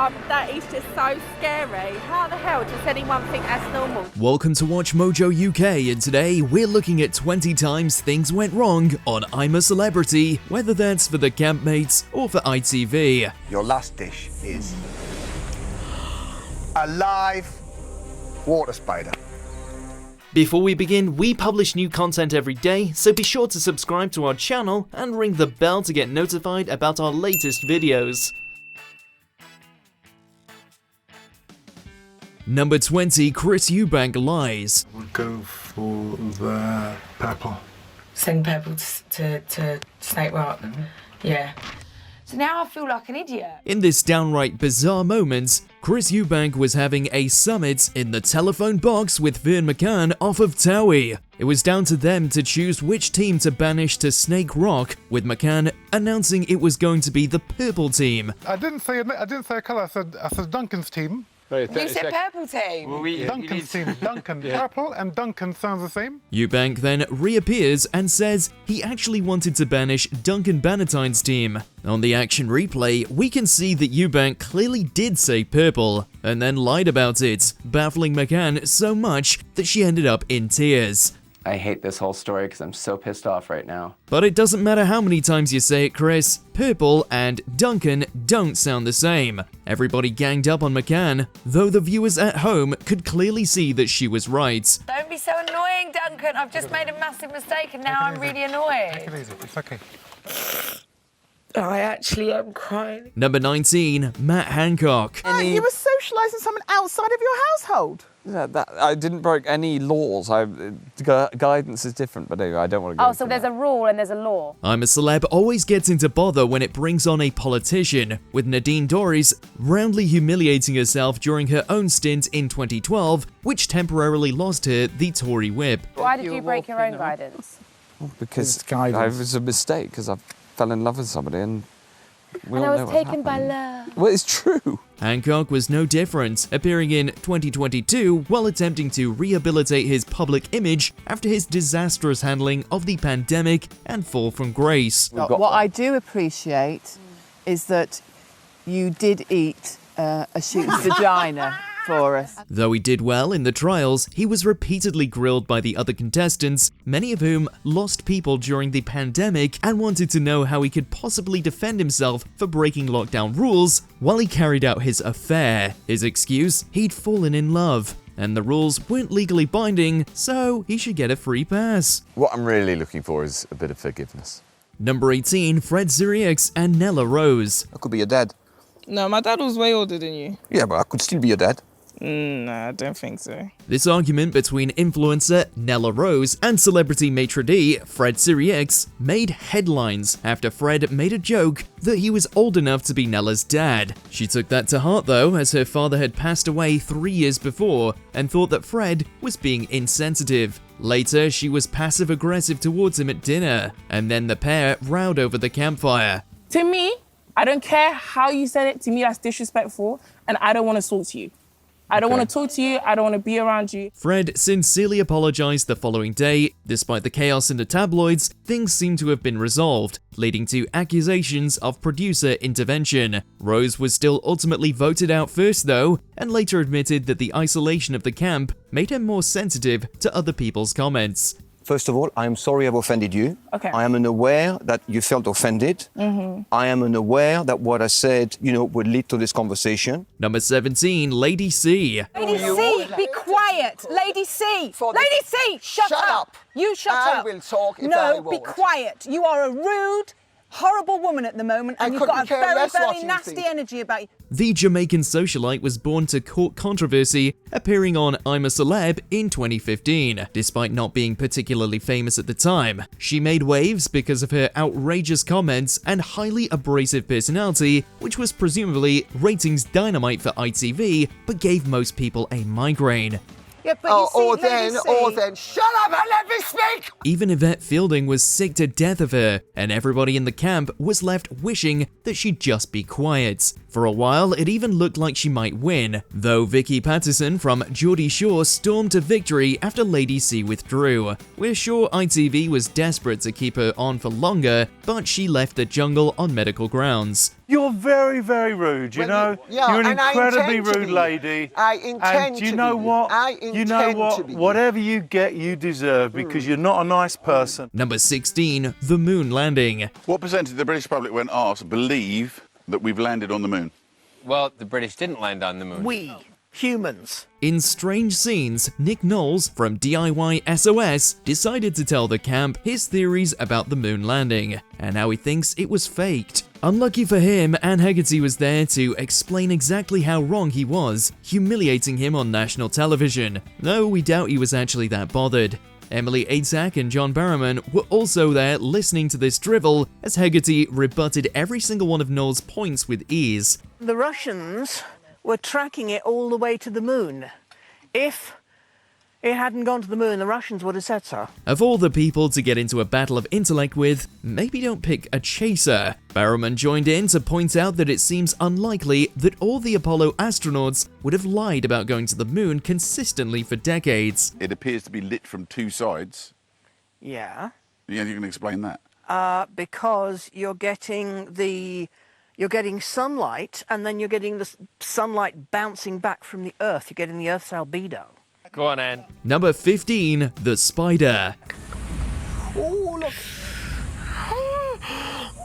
That is just so scary. How the hell does anyone think that's normal? Welcome to WatchMojo UK, and today we're looking at 20 times things went wrong on I'm a Celebrity, whether that's for the campmates or for ITV. Your last dish is a live water spider. Before we begin, we publish new content every day, so be sure to subscribe to our channel and ring the bell to get notified about our latest videos. Number 20, Chris Eubank lies. We'll go for the purple. Send purple to Snake Rock. Yeah. So now I feel like an idiot. In this downright bizarre moment, Chris Eubank was having a summit in the telephone box with Ferne McCann off of Towie. It was down to them to choose which team to banish to Snake Rock, with McCann announcing it was going to be the purple team. I didn't say a colour. I said Duncan's team. You said purple team. Well, Duncan's team. Duncan. Yeah. Purple and Duncan sounds the same. Eubank then reappears and says he actually wanted to banish Duncan Bannatyne's team. On the action replay, we can see that Eubank clearly did say purple, and then lied about it, baffling McCann so much that she ended up in tears. I hate this whole story because I'm so pissed off right now. But it doesn't matter how many times you say it, Chris. Purple and Duncan don't sound the same. Everybody ganged up on McCann, though the viewers at home could clearly see that she was right. Don't be so annoying, Duncan. I've just made a massive mistake and now I'm really annoyed. Take it easy. It's okay. I actually am crying. Number 19, Matt Hancock. You were socialising someone outside of your household. Yeah, I didn't break any laws. Guidance is different, but anyway, I don't want to go Oh, so there's a rule and there's a law. I'm a Celeb always gets into bother when it brings on a politician, with Nadine Dorries roundly humiliating herself during her own stint in 2012, which temporarily lost her the Tory whip. Why did you break your own guidance? because It's guidance. it was a mistake, because I fell in love with somebody and we And all I know was what taken by happened. love. Well, it's true. Hancock was no different, appearing in 2022 while attempting to rehabilitate his public image after his disastrous handling of the pandemic and fall from grace. What I do appreciate is that you did eat a sheep's vagina for us. Though he did well in the trials, he was repeatedly grilled by the other contestants, many of whom lost people during the pandemic and wanted to know how he could possibly defend himself for breaking lockdown rules while he carried out his affair. His excuse? He'd fallen in love, and the rules weren't legally binding, so he should get a free pass. What I'm really looking for is a bit of forgiveness. Number 18, Fred Sirieix and Nella Rose. I could be your dad. No, my dad was way older than you. Yeah, but I could still be your dad. Nah, I don't think so. This argument between influencer Nella Rose and celebrity maitre d' Fred Sirieix made headlines after Fred made a joke that he was old enough to be Nella's dad. She took that to heart though, as her father had passed away 3 years before and thought that Fred was being insensitive. Later, she was passive-aggressive towards him at dinner, and then the pair rowed over the campfire. To me, I don't care how you said it. To me, that's disrespectful, and I don't want to talk to you. I don't want to talk to you. I don't want to be around you. Fred sincerely apologized the following day. Despite the chaos in the tabloids, things seem to have been resolved, leading to accusations of producer intervention. Rose was still ultimately voted out first though, and later admitted that the isolation of the camp made her more sensitive to other people's comments. First of all, I am sorry I've offended you. Okay. I am unaware that you felt offended. I am unaware that what I said, would lead to this conversation. Number 17, Lady C. Lady C, be quiet. Lady C. Lady C, shut up. You shut up. I will talk if I No, won't. be quiet. You are a rude, horrible woman at the moment, and you've got a very, very nasty energy about you. The Jamaican socialite was born to court controversy, appearing on I'm a Celeb in 2015. Despite not being particularly famous at the time, she made waves because of her outrageous comments and highly abrasive personality, which was presumably ratings dynamite for ITV, but gave most people a migraine. Yeah, but you see, or then, shut up and let me speak! Even Yvette Fielding was sick to death of her, and everybody in the camp was left wishing that she'd just be quiet. For a while, it even looked like she might win, though Vicky Patterson from Geordie Shore stormed to victory after Lady C withdrew. We're sure ITV was desperate to keep her on for longer, but she left the jungle on medical grounds. You're very, very rude, you know? You're an incredibly rude lady. I intend and to you know be. what? I intend you know to what? be. Whatever you get, you deserve, because you're not a nice person. Number 16, the moon landing. What percentage of the British public, when asked, believe that we've landed on the moon? Well, the British didn't land on the moon. We, humans. In strange scenes, Nick Knowles from DIY SOS decided to tell the camp his theories about the moon landing and how he thinks it was faked. Unlucky for him, Anne Hegarty was there to explain exactly how wrong he was, humiliating him on national television, though we doubt he was actually that bothered. Emily Atack and John Barrowman were also there listening to this drivel as Hegarty rebutted every single one of Knowles' points with ease. The Russians were tracking it all the way to the moon. If it hadn't gone to the moon, the Russians would have said so. Of all the people to get into a battle of intellect with, maybe don't pick a chaser. Barrowman joined in to point out that it seems unlikely that all the Apollo astronauts would have lied about going to the moon consistently for decades. It appears to be lit from two sides. Yeah. Yeah, you can explain that. Because you're getting sunlight, and then you're getting the sunlight bouncing back from the Earth. You're getting the Earth's albedo. Go on, Anne. Number 15, the spider. Oh, look.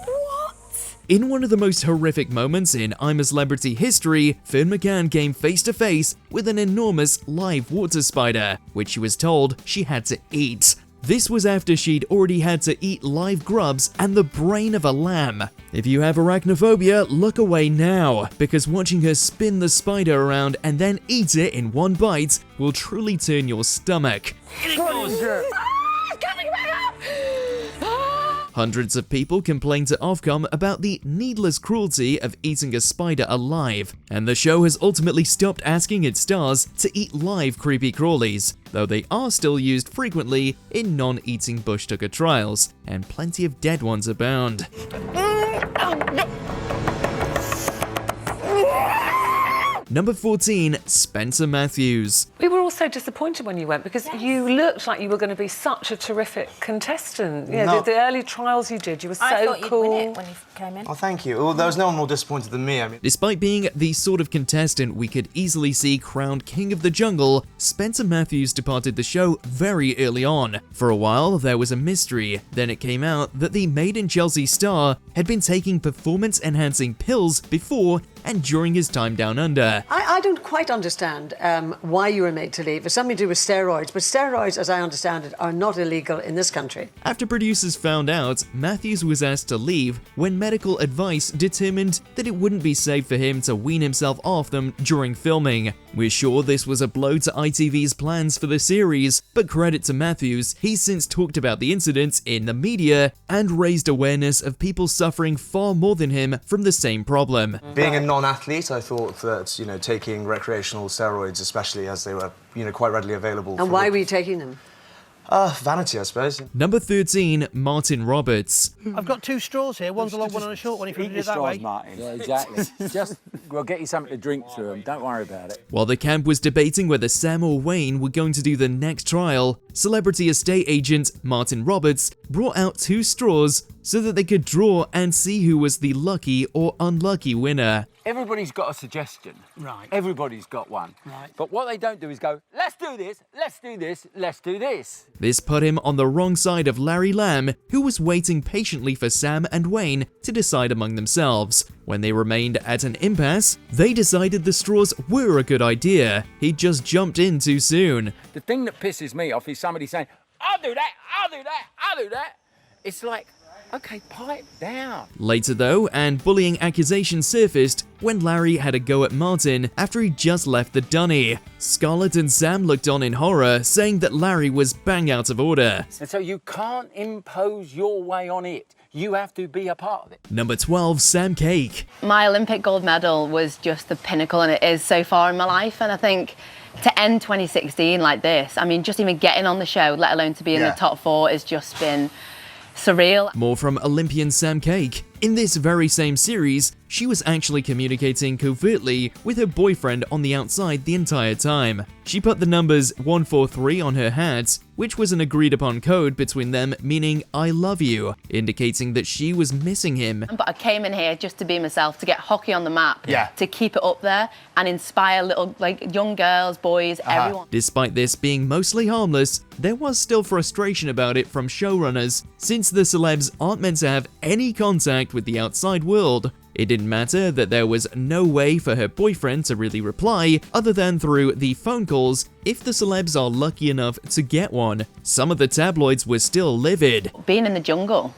What? In one of the most horrific moments in I'm a Celebrity history, Ferne McCann came face to face with an enormous live water spider, which she was told she had to eat. This was after she'd already had to eat live grubs and the brain of a lamb. If you have arachnophobia, look away now, because watching her spin the spider around and then eat it in one bite will truly turn your stomach. Hundreds of people complained to Ofcom about the needless cruelty of eating a spider alive, and the show has ultimately stopped asking its stars to eat live creepy crawlies, though they are still used frequently in non-eating bush tucker trials, and plenty of dead ones abound. Number 14, Spencer Matthews. We were all so disappointed when you went because you looked like you were going to be such a terrific contestant. You know, the early trials you did, you were so I thought cool. You'd win it when you came in. Oh, thank you. Well, there was no one more disappointed than me. I mean, despite being the sort of contestant we could easily see crowned King of the Jungle, Spencer Matthews departed the show very early on. For a while, there was a mystery. Then it came out that the Made in Chelsea star had been taking performance-enhancing pills before and during his time down under. I don't quite understand why you were made to leave. It's something to do with steroids, but steroids, as I understand it, are not illegal in this country. After producers found out, Matthews was asked to leave when medical advice determined that it wouldn't be safe for him to wean himself off them during filming. We're sure this was a blow to ITV's plans for the series, but credit to Matthews, he's since talked about the incident in the media and raised awareness of people suffering far more than him from the same problem. being a non-athlete, I thought that, you know, taking recreational steroids, especially as they were, you know, quite readily available. And why were you taking them? Vanity, I suppose. Number 13, Martin Roberts. I've got two straws here. One's a long one and a short one. If you do it that way. Martin. Yeah, exactly. Just, we'll get you something to drink through them. Don't worry about it. While the camp was debating whether Sam or Wayne were going to do the next trial, celebrity estate agent Martin Roberts brought out two straws so that they could draw and see who was the lucky or unlucky winner. Everybody's got a suggestion. Right. Everybody's got one. Right. But what they don't do is go, let's do this, let's do this, let's do this. This put him on the wrong side of Larry Lamb, who was waiting patiently for Sam and Wayne to decide among themselves. When they remained at an impasse, they decided the straws were a good idea. He just jumped in too soon. The thing that pisses me off is somebody saying, I'll do that, I'll do that, I'll do that. It's like, okay, pipe down. Later though, and bullying accusations surfaced when Larry had a go at Martin after he just left the dunny. Scarlett and Sam looked on in horror, saying that Larry was bang out of order. And so you can't impose your way on it. You have to be a part of it. Number 12, Sam Cake. My Olympic gold medal was just the pinnacle, and it is so far in my life, and I think to end 2016 like this, I mean, just even getting on the show, let alone to be in the top 4, has just been surreal. More from Olympian Sam Cake. In this very same series, she was actually communicating covertly with her boyfriend on the outside the entire time. She put the numbers 143 on her hat, which was an agreed upon code between them, meaning I love you, indicating that she was missing him. But I came in here just to be myself, to get hockey on the map, to keep it up there and inspire little, like, young girls, boys, everyone. Despite this being mostly harmless, there was still frustration about it from showrunners, since the celebs aren't meant to have any contact with the outside world. It didn't matter that there was no way for her boyfriend to really reply other than through the phone calls if the celebs are lucky enough to get one. Some of the tabloids were still livid. Being in the jungle,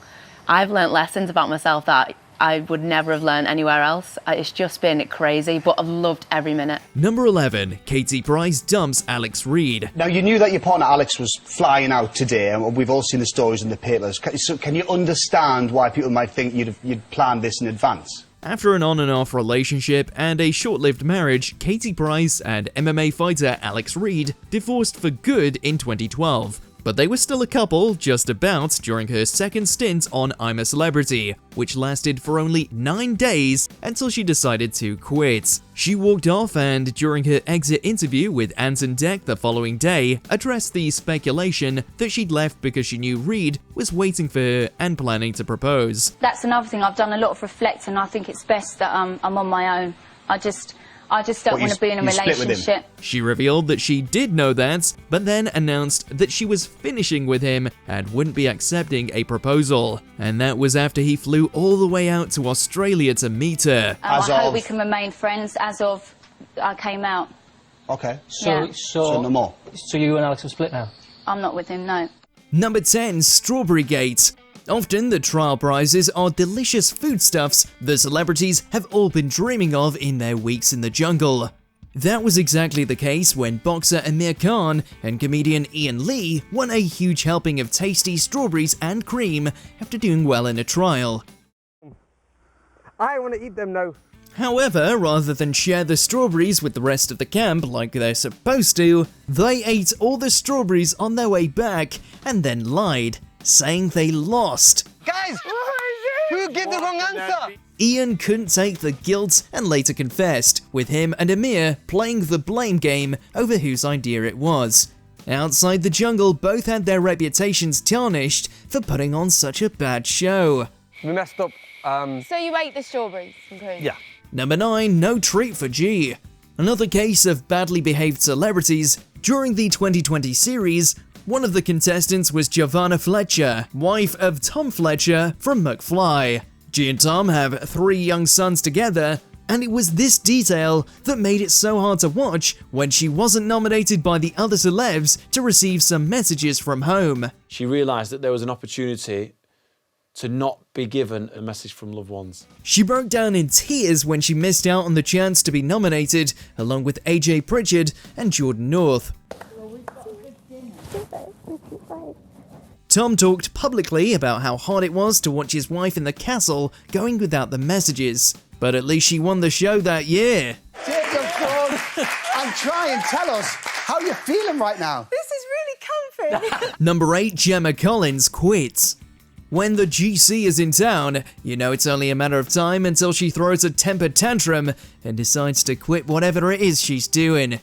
I've learnt lessons about myself that I would never have learned anywhere else. It's just been crazy, but I've loved every minute. Number 11, Katie Price dumps Alex Reid. Now, you knew that your partner Alex was flying out today, and we've all seen the stories in the papers. So can you understand why people might think you'd planned this in advance? After an on and off relationship and a short-lived marriage, Katie Price and MMA fighter Alex Reid divorced for good in 2012. But they were still a couple, just about, during her second stint on I'm a Celebrity, which lasted for only 9 days until she decided to quit. She walked off and, during her exit interview with Anton Deck the following day, addressed the speculation that she'd left because she knew Reid was waiting for her and planning to propose. That's another thing, I've done a lot of reflecting. I think it's best that I'm on my own. I just don't want to be in a relationship. She revealed that she did know that, but then announced that she was finishing with him and wouldn't be accepting a proposal. And that was after he flew all the way out to Australia to meet her. I hope we can remain friends as of I came out. Okay. So no more. So you and Alex are split now? I'm not with him, no. Number 10, Strawberrygate. Often the trial prizes are delicious foodstuffs the celebrities have all been dreaming of in their weeks in the jungle. That was exactly the case when boxer Amir Khan and comedian Ian Lee won a huge helping of tasty strawberries and cream after doing well in a trial. I want to eat them now. However, rather than share the strawberries with the rest of the camp like they're supposed to, they ate all the strawberries on their way back and then lied, saying they lost. Guys, who gave the wrong answer? Ian couldn't take the guilt and later confessed, with him and Amir playing the blame game over whose idea it was. Outside the jungle, both had their reputations tarnished for putting on such a bad show. We messed up. So you ate the strawberries and cream? Yeah. Number 9, no treat for G. Another case of badly behaved celebrities. During the 2020 series, one of the contestants was Giovanna Fletcher, wife of Tom Fletcher from McFly. G and Tom have 3 young sons together, and it was this detail that made it so hard to watch when she wasn't nominated by the other celebs to receive some messages from home. She realised that there was an opportunity to not be given a message from loved ones. She broke down in tears when she missed out on the chance to be nominated, along with AJ Pritchard and Jordan North. Tom talked publicly about how hard it was to watch his wife in the castle going without the messages, but at least she won the show that year. Take your phone and try and tell us how you're feeling right now. This is really comfy. Number 8, Gemma Collins quits. When the GC is in town, you know it's only a matter of time until she throws a temper tantrum and decides to quit whatever it is she's doing.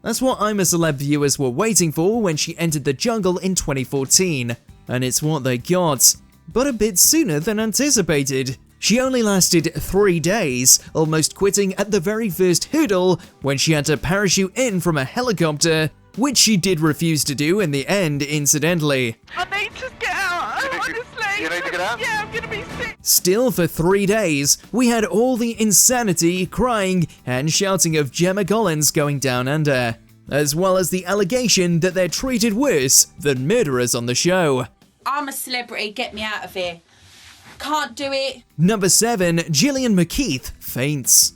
That's what I'm a Celeb viewers were waiting for when she entered the jungle in 2014, and it's what they got, but a bit sooner than anticipated. She only lasted 3 days, almost quitting at the very first hurdle when she had to parachute in from a helicopter, which she did refuse to do in the end, incidentally. I need to get out, honestly. You need to get out? Yeah, I'm gonna be sick. Still, for 3 days, we had all the insanity, crying, and shouting of Gemma Collins going down under, as well as the allegation that they're treated worse than murderers on the show. I'm a celebrity, get me out of here. Can't do it. Number 7, Gillian McKeith faints.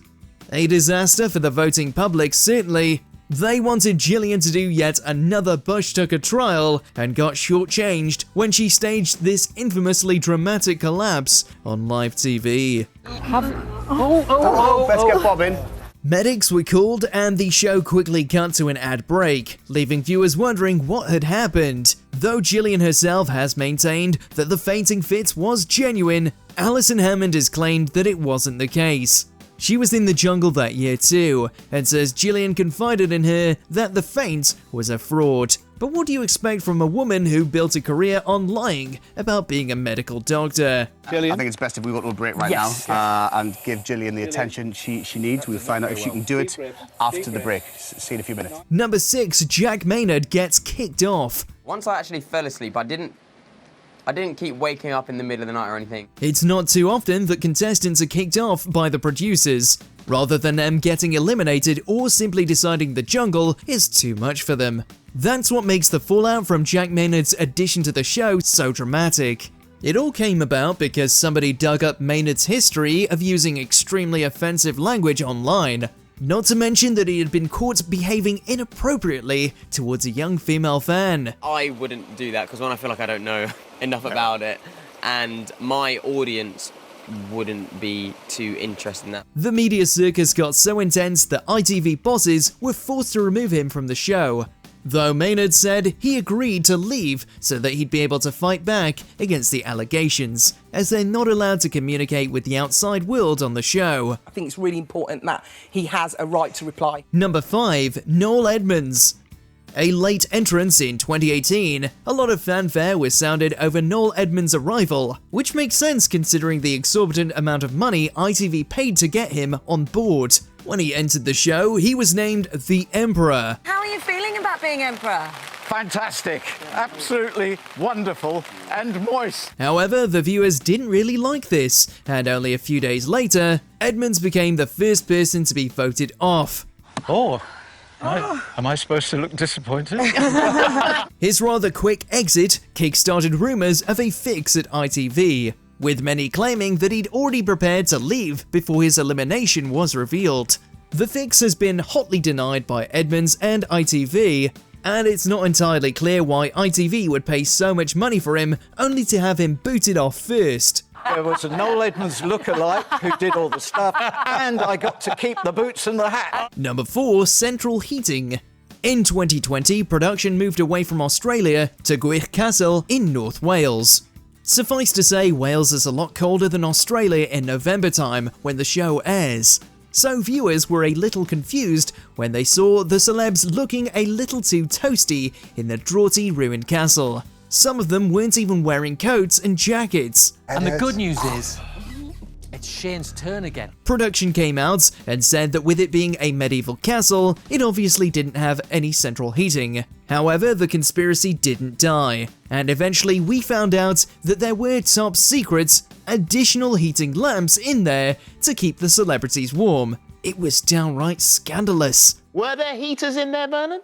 A disaster for the voting public, certainly. They wanted Gillian to do yet another Bush Tucker trial and got shortchanged when she staged this infamously dramatic collapse on live TV. Let's get Bob in. Medics were called and the show quickly cut to an ad break, leaving viewers wondering what had happened. Though Gillian herself has maintained that the fainting fit was genuine, Alison Hammond has claimed that it wasn't the case. She was in the jungle that year too, and says Gillian confided in her that the faint was a fraud. But what do you expect from a woman who built a career on lying about being a medical doctor? Gillian? I think it's best if we go to a break right now and give Gillian the attention she needs. We'll find out if she can do it after the break. See you in a few minutes. Number 6, Jack Maynard gets kicked off. Once I actually fell asleep, I didn't keep waking up in the middle of the night or anything. It's not too often that contestants are kicked off by the producers, rather than them getting eliminated or simply deciding the jungle is too much for them. That's what makes the fallout from Jack Maynard's addition to the show so dramatic. It all came about because somebody dug up Maynard's history of using extremely offensive language online. Not to mention that he had been caught behaving inappropriately towards a young female fan. I wouldn't do that because I feel like I don't know enough about it, and my audience wouldn't be too interested in that. The media circus got so intense that ITV bosses were forced to remove him from the show, though Maynard said he agreed to leave so that he'd be able to fight back against the allegations, as they're not allowed to communicate with the outside world on the show. I think it's really important that he has a right to reply. Number 5, Noel Edmonds. A late entrance in 2018, a lot of fanfare was sounded over Noel Edmonds' arrival, which makes sense considering the exorbitant amount of money ITV paid to get him on board. When he entered the show, he was named the Emperor. How are you feeling about being Emperor? Fantastic, absolutely wonderful and moist. However, the viewers didn't really like this, and only a few days later, Edmonds became the first person to be voted off. Oh. Am I supposed to look disappointed? His rather quick exit kick-started rumours of a fix at ITV, with many claiming that he'd already prepared to leave before his elimination was revealed. The fix has been hotly denied by Edmonds and ITV, and it's not entirely clear why ITV would pay so much money for him only to have him booted off first. There was a Noel Edmonds lookalike who did all the stuff, and I got to keep the boots and the hat. Number 4, central heating. In 2020, production moved away from Australia to Quek Castle in North Wales. Suffice to say, Wales is a lot colder than Australia in November time when the show airs. So viewers were a little confused when they saw the celebs looking a little too toasty in the draughty ruined castle. Some of them weren't even wearing coats and jackets. And the good news is, it's Shane's turn again. Production came out and said that with it being a medieval castle, it obviously didn't have any central heating. However, the conspiracy didn't die, and eventually we found out that there were top secret, additional heating lamps in there to keep the celebrities warm. It was downright scandalous. Were there heaters in there, Vernon?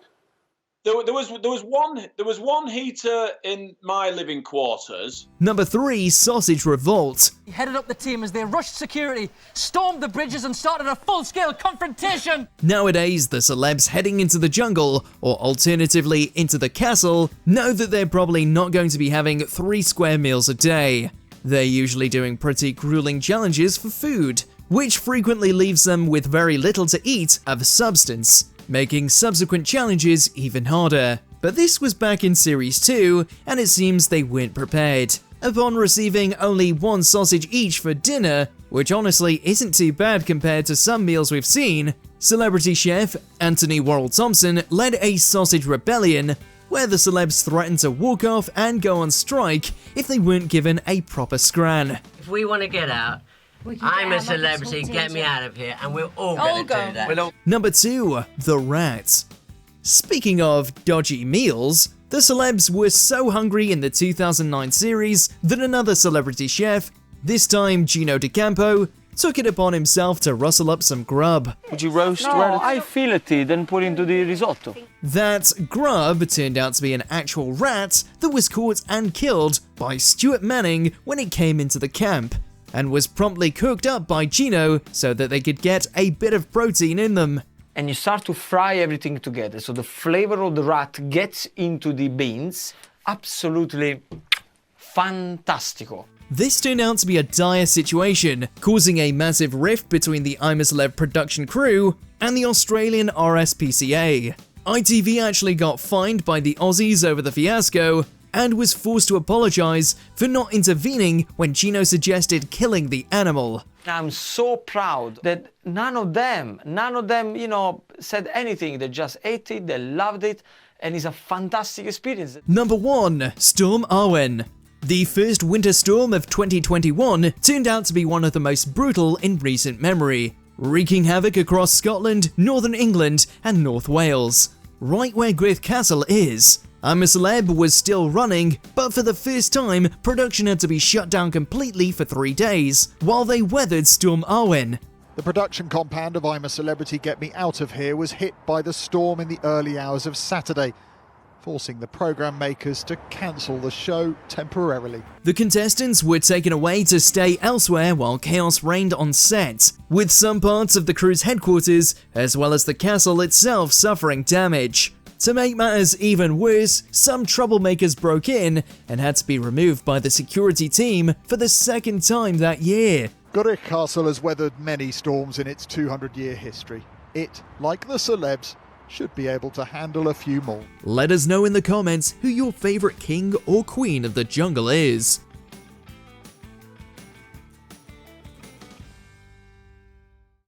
There was one heater in my living quarters. Number 3, Sausage Revolt. He headed up the team as they rushed security, stormed the bridges and started a full-scale confrontation. Nowadays, the celebs heading into the jungle, or alternatively into the castle, know that they're probably not going to be having 3 square meals a day. They're usually doing pretty grueling challenges for food, which frequently leaves them with very little to eat of substance, making subsequent challenges even harder. But this was back in Series 2, and it seems they weren't prepared. Upon receiving only 1 sausage each for dinner, which honestly isn't too bad compared to some meals we've seen, celebrity chef Anthony Worrell-Thompson led a sausage rebellion, where the celebs threatened to walk off and go on strike if they weren't given a proper scran. If we want to get out, I'm a celebrity, get me out of here, and we're all going to do that. Number 2, The Rat. Speaking of dodgy meals, the celebs were so hungry in the 2009 series that another celebrity chef, this time Gino D'Acampo, took it upon himself to rustle up some grub. Would you roast rabbit? I fillet it, then put into the risotto. That grub turned out to be an actual rat that was caught and killed by Stuart Manning when it came into the camp, and was promptly cooked up by Gino so that they could get a bit of protein in them. And you start to fry everything together, so the flavor of the rat gets into the beans. Absolutely fantastico. This turned out to be a dire situation, causing a massive rift between the I'm a Celeb production crew and the Australian RSPCA. ITV actually got fined by the Aussies over the fiasco, and was forced to apologize for not intervening when Gino suggested killing the animal. I'm so proud that none of them, you know, said anything. They just ate it, they loved it, and it's a fantastic experience. Number 1. Storm Arwen. The first winter storm of 2021 turned out to be one of the most brutal in recent memory, wreaking havoc across Scotland, Northern England, and North Wales, right where Griff Castle is. I'm a Celeb was still running, but for the first time, production had to be shut down completely for 3 days, while they weathered Storm Arwen. The production compound of I'm a Celebrity, Get Me Out of Here was hit by the storm in the early hours of Saturday, forcing the programme makers to cancel the show temporarily. The contestants were taken away to stay elsewhere while chaos reigned on set, with some parts of the crew's headquarters, as well as the castle itself suffering damage. To make matters even worse, some troublemakers broke in and had to be removed by the security team for the second time that year. Griff Castle has weathered many storms in its 200-year history. It, like the celebs, should be able to handle a few more. Let us know in the comments who your favourite king or queen of the jungle is.